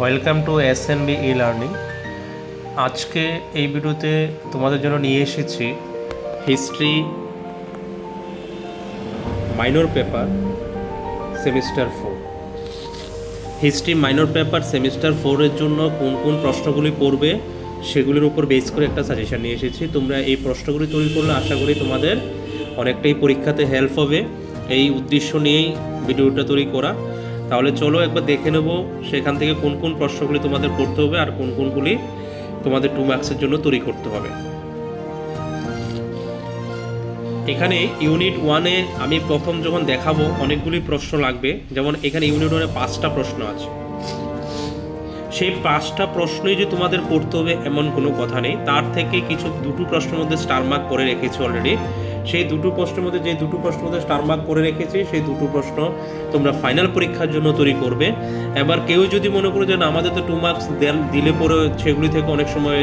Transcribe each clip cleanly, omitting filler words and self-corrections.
Welcome to SNB e learning. আজকে এই ভিডিওতে তোমাদের জন্য নিয়ে এসেছি history minor paper semester 4। History minor paper semester 4-এর জন্য কোন কোন প্রশ্নগুলি পড়বে সেগুলির উপর বেস করে একটা সাজেশন নিয়ে এসেছি। তোমরা এই প্রশ্নগুলি তৈরি করলে আশা করি তোমাদের অনেকটাই পরীক্ষাতে হেল্প হবে। এই উদ্দেশ্য নিয়েই ভিডিওটা তৈরি করা। তাহলে চলো একবার দেখে নেব সেখান থেকে কোন কোন প্রশ্নগুলি তোমাদের পড়তে হবে আর কোন কোনগুলি তোমাদের 2 মার্কসের জন্য তৈরি করতে হবে। এখানে ইউনিট 1-এ আমি প্রথম যখন দেখাবো অনেকগুলি প্রশ্ন লাগবে। যেমন এখানে ইউনিট 1-এ 5টা প্রশ্ন আছে। সেই 5টা প্রশ্নই যে তোমাদের পড়তে হবে এমন কোনো কথা নেই। তার থেকে দুটো প্রশ্নের মধ্যে স্টার মার্ক করে রেখেছি অলরেডি। সেই দুটো প্রশ্নের মধ্যে স্টার মার্ক করে রেখেছি সেই দুটো প্রশ্ন তোমরা ফাইনাল পরীক্ষার জন্য তৈরি করবে। এবার কেউ যদি মনে করো যে না আমাদের তো 2 মার্কস দিলে পরে সেগুলি থেকে অনেক সময়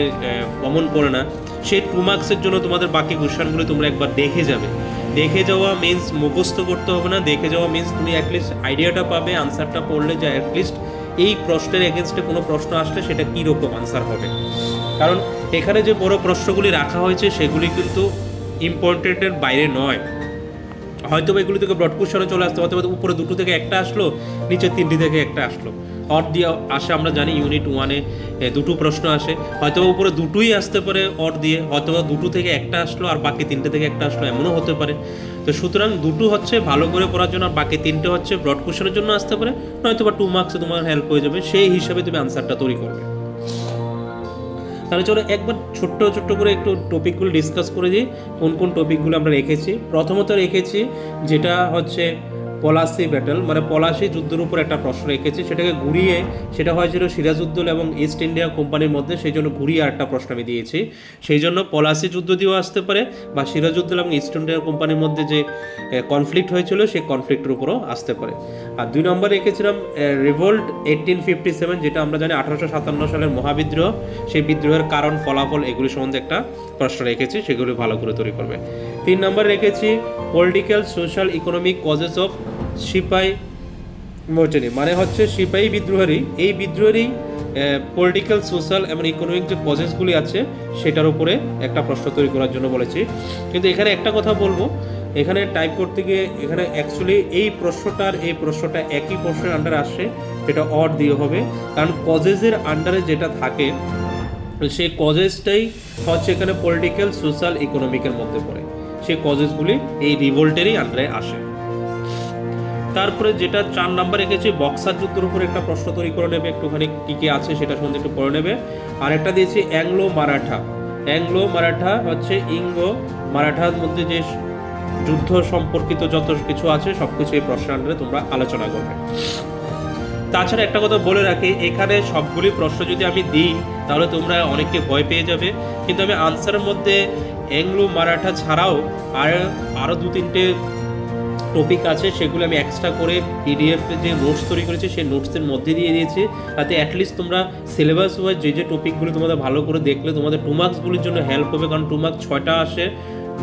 কমন পড়ে না, সেই 2 মার্কসের জন্য তোমাদের বাকি কোশ্চেনগুলো তোমরা একবার দেখে যাবে। দেখে যাওয়া মিন্স মুখস্থ করতে হবে না, দেখে যাওয়া মিন্স তুমি অ্যাটলিস্ট আইডিয়াটা পাবে আনসারটা পড়লে যে অ্যাটলিস্ট এই প্রশ্নের এগেনস্টে কোনো প্রশ্ন আসলে সেটা কীরকম আনসার হবে। কারণ এখানে যে বড় প্রশ্নগুলি রাখা হয়েছে সেগুলি কিন্তু ইম্পর্টেন্টের বাইরে নয়। হয়তো এগুলি থেকে ব্রড কোশ্চেনে চলে আসতে হয়তো উপরে দুটো থেকে একটা আসলো, নিচে 3টি থেকে একটা আসলো। অড দিয়ে আসে আমরা জানি ইউনিট 1-এ দুটো প্রশ্ন আসে, হয়তো উপরে দুটোই আসতে পারে অড দিয়ে, হয়তো দুটো থেকে একটা আসলো আর বাকি 3টে থেকে একটা আসলো, এমনও হতে পারে। তো সুতরাং দুটো হচ্ছে ভালো করে পড়ার জন্য আর বাকি 3টে হচ্ছে ব্রড কোশ্চেনের জন্য আসতে পারে, নয়তো বা 2 মার্কসে তোমার হেল্প হয়ে যাবে। সেই হিসাবে তুমি আনসারটা তৈরি করবে। তাহলে চলো একবার ছোট্ট করে একটু টপিকগুলো ডিসকাস করে দিই কোন কোন টপিকগুলো আমরা রেখেছি। প্রথমত রেখেছি যেটা হচ্ছে পলাশি ব্যাটেল, মানে পলাশি যুদ্ধের উপর একটা প্রশ্ন রেখেছি। সেটাকে ঘুরিয়ে সেটা হয়েছিল সিরাজউদ্দৌলা এবং ইস্ট ইন্ডিয়া কোম্পানির মধ্যে, সেই জন্য ঘুরিয়ে একটা প্রশ্ন আমি দিয়েছি। সেই জন্য পলাশি যুদ্ধ দিয়েও আসতে পারে বা সিরাজউদ্দৌলা এবং ইস্ট ইন্ডিয়া কোম্পানির মধ্যে যে কনফ্লিক্ট হয়েছিল সেই কনফ্লিক্টের উপরও আসতে পারে। আর 2 নম্বর রেখেছিলাম রিভোল্ট 1857, যেটা আমরা জানি 1857 সালের মহাবিদ্রোহ। সেই বিদ্রোহের কারণ ফলাফল এগুলি সম্বন্ধে একটা প্রশ্ন রেখেছি, সেগুলি ভালো করে তৈরি করবে। 3 নম্বর রেখেছি political social economic causes of sepoy mutiny, মানে হচ্ছে সিপাহী বিদ্রোহেরই পলিটিক্যাল সোশ্যাল এবং ইকোনমিক যে কজেসগুলি আছে সেটার উপরে একটা প্রশ্ন তৈরি করার জন্য বলেছি। কিন্তু এখানে একটা কথা বলবো, এখানে টাইপ করতে গিয়ে এখানে অ্যাকচুয়ালি এই প্রশ্নটা একই প্রশ্নের আন্ডারে আসে, সেটা অড দিয়ে হবে। কারণ কজেসের আন্ডারে যেটা থাকে সেই কজেসটাই হচ্ছে এখানে পলিটিক্যাল সোশ্যাল ইকোনমিকের মধ্যে পড়ে। সেই কজেসগুলি এই রিভোল্টেরই আন্ডারে আসে। তারপরে যেটা 4 নাম্বার রেখেছি বক্সার যুদ্ধের উপর একটা প্রশ্ন তৈরি করে নেবে, একটুখানি কী কী আছে সেটা সম্বন্ধে একটু পড়ে নেবে। আর একটা দিয়েছি অ্যাংলো মারাঠা হচ্ছে ইঙ্গো মারাঠার মধ্যে যে যুদ্ধ সম্পর্কিত যত কিছু আছে সব কিছু এই প্রশ্নের আন্ডারে তোমরা আলোচনা করবে। তাছাড়া একটা কথা বলে রাখি, এখানে সবগুলি প্রশ্ন যদি আমি দিই তাহলে তোমরা অনেককে ভয় পেয়ে যাবে, কিন্তু আমি আনসারের মধ্যে অ্যাংলো মারাঠা ছাড়াও আরও 2-3টে টপিক আছে, সেগুলো আমি এক্সট্রা করে পিডিএফে যে নোটস তৈরি করেছি সেই নোটসের মধ্যে দিয়ে দিয়েছি, তাতে অ্যাটলিস্ট তোমরা সিলেবাস ওয়াইজ যে টপিকগুলো তোমাদের ভালো করে দেখলে তোমাদের 2 মার্কসগুলির জন্য হেল্প হবে। কারণ 2 মার্কস 6টা আসে,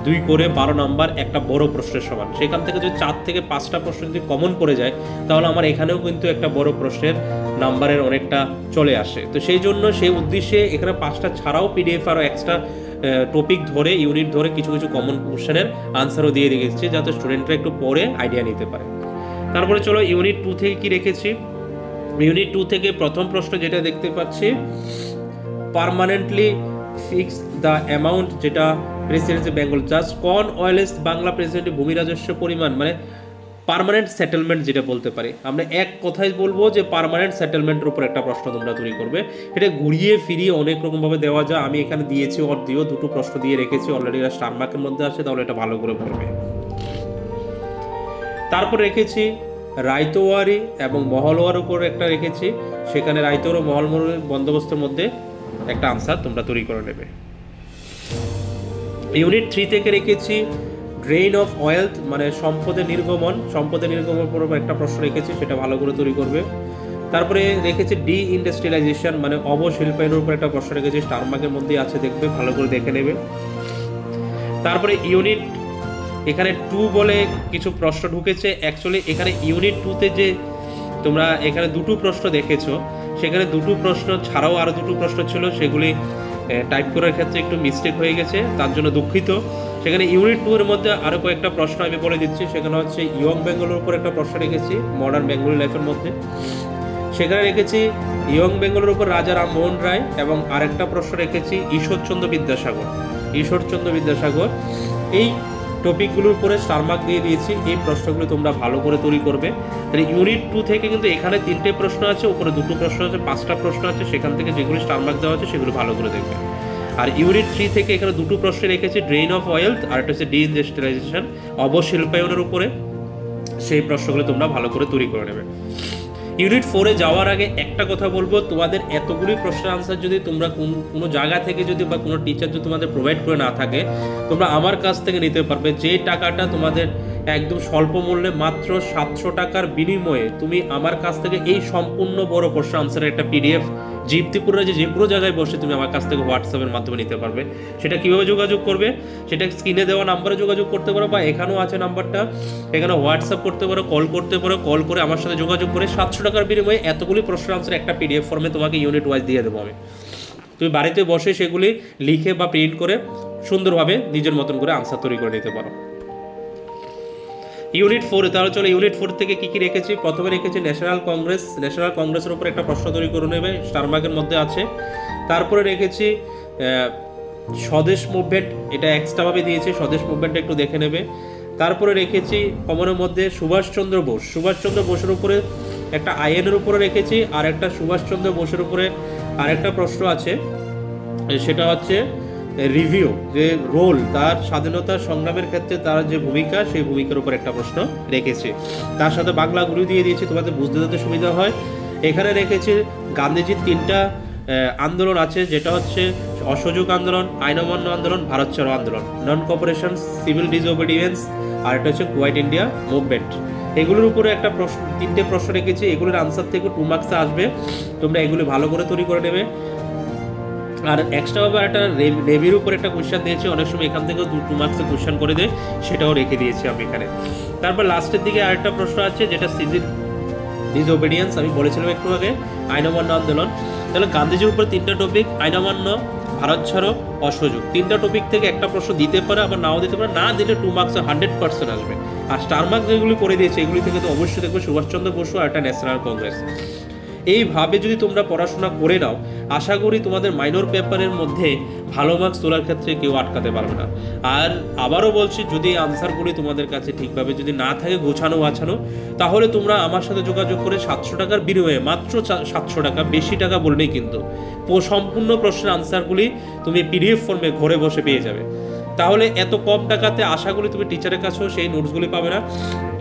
2 করে 12 নাম্বার একটা বড় প্রশ্নের সমান। সেখান থেকে যদি 4 থেকে 5টা প্রশ্ন যদি কমন পড়ে যায় তাহলে আমার এখানেও কিন্তু একটা বড় প্রশ্নের নাম্বারের অনেকটা চলে আসে। তো সেই জন্য সেই উদ্দেশ্যে এখানে 5টা ছাড়াও পিডিএফ আরও এক্সট্রা টপিক ধরে ইউনিট ধরে কিছু কমন কোশ্চেনের আনসারও দিয়ে রেখেছি, যাতে স্টুডেন্টরা একটু পড়ে আইডিয়া নিতে পারে। তারপরে চলো ইউনিট 2 থেকে কি রেখেছি। ইউনিট 2 থেকে প্রথম প্রশ্ন যেটা দেখতে পাচ্ছি, পার্মানেন্টলি ফিক্স দ্য অ্যামাউন্ট, যেটা প্রেসিডেন্সি বেঙ্গল জাস্ট কন ওয়েলেস্ট বাংলা প্রেসিডেন্টের ভূমি রাজস্ব পরিমাণ, মানে পার্মানেন্ট সেটেলমেন্ট যেটা বলতে পারি আমরা, এক কথায় বলবো যে পার্মানেন্ট সেটেলমেন্টের উপর একটা প্রশ্ন তোমরা তৈরি করবে। এটা ঘুরিয়ে ফিরিয়ে অনেক রকমভাবে দেওয়া যায়, আমি এখানে দিয়েছি অর দিয়েও 2টো প্রশ্ন দিয়ে রেখেছি অলরেডি, স্টার মার্কের মধ্যে আসে, তাহলে এটা ভালো করে পড়বে। তারপর রেখেছি রায়তোয়ারি এবং মহলওয়ার উপর একটা রেখেছি, সেখানে রায়তোয়ার ও মহলওয়ারের বন্দোবস্তের মধ্যে একটা আনসার তোমরা তৈরি করে নেবে। ইউনিট 3 থেকে রেখেছি ড্রেইন অফ ওয়েলথ, মানে সম্পদের নির্গমন উপর একটা প্রশ্ন রেখেছি, সেটা ভালো করে তৈরি করবে। তারপরে রেখেছি ডি ইন্ডাস্ট্রিয়ালাইজেশন, মানে অবশিল্পায়নের উপর একটা প্রশ্ন রেখেছি, স্টার মার্কের মধ্যেই আছে, দেখবে ভালো করে দেখে নেবে। তারপরে ইউনিট এখানে 2 বলে কিছু প্রশ্ন ঢুকেছে। অ্যাকচুয়ালি এখানে ইউনিট 2-তে যে তোমরা এখানে দুটো প্রশ্ন দেখেছো, সেখানে দুটো প্রশ্ন ছাড়াও আরও দুটো প্রশ্ন ছিল, সেগুলি টাইপ করার ক্ষেত্রে একটু মিস্টেক হয়ে গেছে, তার জন্য দুঃখিত। সেখানে ইউনিট 2 এর মধ্যে আরও কয়েকটা প্রশ্ন আমি বলে দিচ্ছি। সেখানে হচ্ছে ইয়ং বেঙ্গলের উপর একটা প্রশ্ন রেখেছি, মডার্ন বেঙ্গলি লাইফের মধ্যে। সেখানে রেখেছি ইয়ং বেঙ্গলের উপর রাজা রামমোহন রায়, এবং আরেকটা প্রশ্ন রেখেছি ঈশ্বরচন্দ্র বিদ্যাসাগর। ঈশ্বরচন্দ্র বিদ্যাসাগর এই টপিকগুলোর উপরে স্টার মার্ক দিয়ে দিয়েছি। এই প্রশ্নগুলো তোমরা ভালো করে তৈরি করবে। তাহলে ইউনিট 2 থেকে কিন্তু এখানে 3টে প্রশ্ন আছে, উপরে 2টো প্রশ্ন আছে, 5টা প্রশ্ন আছে। সেখান থেকে যেগুলো স্টার মার্ক দেওয়া আছে সেগুলো ভালো করে দেখবে। আর ইউনিট 3 থেকে এখানে 2টো প্রশ্ন রেখেছি, ড্রেইন অফ ওয়েলথ আর একটা হচ্ছে ডিইন্ডাস্ট্রিয়ালাইজেশন, অবশিল্পায়নের উপরে। সেই প্রশ্নগুলো তোমরা ভালো করে তৈরি করে নেবে। ইউনিট 4-এ যাওয়ার আগে একটা কথা বলবো, তোমাদের এতগুলি প্রশ্নের আনসার যদি তোমরা কোনো জায়গা থেকে যদি বা কোনো টিচার যদি তোমাদের প্রোভাইড করে না থাকে, তোমরা আমার কাছ থেকে নিতে পারবে। যে টাকাটা তোমাদের একদম স্বল্প মূল্যে মাত্র 700 টাকার বিনিময়ে তুমি আমার কাছ থেকে এই সম্পূর্ণ বড় প্রশ্ন আনসারের একটা পিডিএফ জিপ্তিপুরে যে কোনো জায়গায় বসে তুমি আমার কাছ থেকে হোয়াটসঅ্যাপের মাধ্যমে নিতে পারবে। সেটা কীভাবে যোগাযোগ করবে, সেটা স্ক্রিনে দেওয়া নাম্বারে যোগাযোগ করতে পারো, বা এখানেও আছে নাম্বারটা, এখানে হোয়াটসঅ্যাপ করতে পারো, কল করতে পারো। কল করে আমার সাথে যোগাযোগ করে 700 টাকার বিনিময়ে এতগুলি প্রশ্ন আনসার একটা পিডিএফ ফর্মে তোমাকে ইউনিট ওয়াইজ দিয়ে দেবো আমি। তুমি বাড়িতে বসে সেগুলি লিখে বা প্রিন্ট করে সুন্দরভাবে নিজের মতন করে আনসার তৈরি করে নিতে পারো। ইউনিট 4, তাহলে চলো ইউনিট 4 থেকে কী কী রেখেছি। প্রথমে রেখেছি ন্যাশনাল কংগ্রেস। ন্যাশনাল কংগ্রেসের উপর একটা প্রশ্ন তৈরি করে নেবে, স্টার মার্কের মধ্যে আছে। তারপরে রেখেছি স্বদেশ মুভমেন্ট, এটা এক্সট্রাভাবে দিয়েছি, স্বদেশ মুভমেন্টটা একটু দেখে নেবে। তারপরে রেখেছি কমনের মধ্যে সুভাষচন্দ্র বোস। সুভাষচন্দ্র বোসের উপরে একটা আইএনের উপরে রেখেছি, আর একটা সুভাষচন্দ্র বোসের উপরে আরেকটা প্রশ্ন আছে, সেটা হচ্ছে রিভিউ, যে রোল, তার স্বাধীনতা সংগ্রামের ক্ষেত্রে তার যে ভূমিকা, সেই ভূমিকার উপর একটা প্রশ্ন রেখেছি। তার সাথে বাংলাগুলো দিয়ে দিয়েছি তোমাদের বুঝতে যাতে সুবিধা হয়। এখানে রেখেছি গান্ধীজির 3টা আন্দোলন আছে, যেটা হচ্ছে অসহযোগ আন্দোলন, আইন অমান্য আন্দোলন, ভারত ছাড়ো আন্দোলন, নন কপারেশন, সিভিল ডিসওবিডিয়েন্স, আর এটা হচ্ছে কোয়াইট ইন্ডিয়া মুভমেন্ট। এগুলোর উপরে একটা প্রশ্ন, 3টে প্রশ্ন রেখেছি। এগুলোর আনসার থেকে 2 মার্কসে আসবে, তোমরা এগুলি ভালো করে তৈরি করে নেবে। আর এক্সট্রাভাবে একটা নেভির উপর একটা কোয়েশ্চেন দিয়েছি, অনেক সময় এখান থেকেও 2 মার্কসে কোয়েশ্চেন করে দেয়, সেটাও রেখে দিয়েছি আমি এখানে। তারপর লাস্টের দিকে আরেকটা প্রশ্ন আছে, যেটা সিভিল ডিসওবিডিয়েন্স, আমি বলেছিলাম একটু আগে, আইন অমান্য আন্দোলন। তাহলে গান্ধীজির উপর 3টা টপিক, আইন অমান্য, ভারত ছাড়ো, অসহযোগ, 3টা টপিক থেকে একটা প্রশ্ন দিতে পারে, আবার নাও দিতে পারে। না দিলে 2 মার্কসে 100% আসবে। আর স্টার মার্ক যেগুলি করে দিয়েছে এগুলি থেকে তো অবশ্যই দেখবে সুভাষচন্দ্র বসু আর একটা ন্যাশনাল কংগ্রেস। এইভাবে যদি তোমরা পড়াশোনা করে নাও, আশা করি তোমাদের মাইনর পেপারের মধ্যে ভালো মার্কস তোলার ক্ষেত্রে কেউ আটকাতে পারবে না। আর আবারও বলছি, যদি আনসারগুলি তোমাদের কাছে ঠিকভাবে যদি না থাকে গোছানো আছানো, তাহলে তোমরা আমার সাথে যোগাযোগ করে 700 টাকার বিনিময়ে, মাত্র 700 টাকা, বেশি টাকা বললেই কিন্তু সম্পূর্ণ প্রশ্নের আনসারগুলি তুমি পিডিএফ ফর্মে ঘরে বসে পেয়ে যাবে। তাহলে এত কম টাকাতে আশা করি তুমি টিচারের কাছেও সেই নোটসগুলি পাবে না।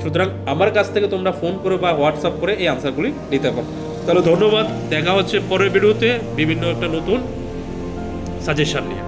সুতরাং আমার কাছ থেকে তোমরা ফোন করে বা হোয়াটসঅ্যাপ করে এই আনসারগুলি নিতে পারো। তাহলে ধন্যবাদ, দেখা হচ্ছে পরের ভিডিওতে বিভিন্ন একটা নতুন সাজেশন নিয়ে।